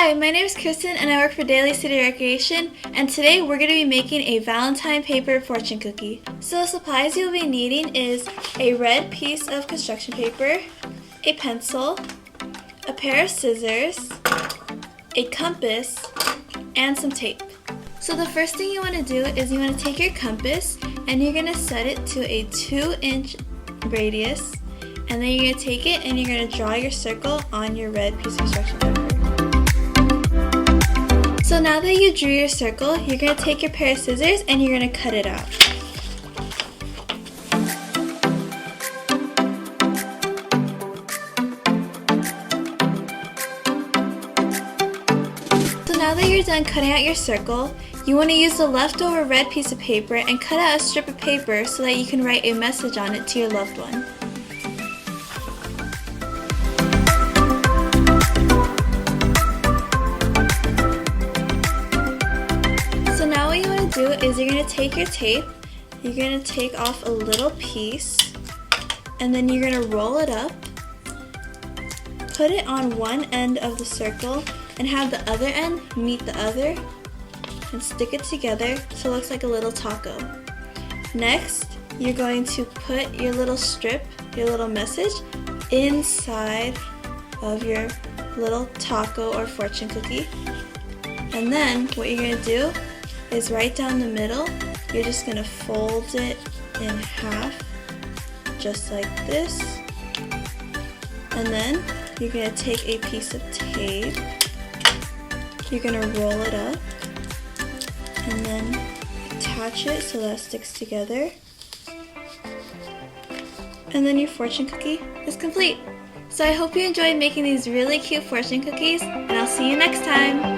Hi, my name is Kristen and I work for Daily City Recreation, and today we're going to be making a Valentine paper fortune cookie. So the supplies you'll be needing is a red piece of construction paper, a pencil, a pair of scissors, a compass, and some tape. So the first thing you want to do is you want to take your compass and you're going to set it to a 2-inch radius, and then you're going to take it and you're going to draw your circle on your red piece of construction paper. So now that you drew your circle, you're going to take your pair of scissors and you're going to cut it out. So now that you're done cutting out your circle, you want to use the leftover red piece of paper and cut out a strip of paper so that you can write a message on it to your loved one. So now what you want to do is you're going to take your tape, you're going to take off a little piece, and then you're going to roll it up, put it on one end of the circle, and have the other end meet the other, and stick it together so it looks like a little taco. Next, you're going to put your little strip, your little message, inside of your little taco or fortune cookie. And then what you're going to do is right down the middle, you're just going to fold it in half, just like this. And then you're going to take a piece of tape, you're going to roll it up, and then attach it so that it sticks together. And then your fortune cookie is complete. So I hope you enjoyed making these really cute fortune cookies, and I'll see you next time.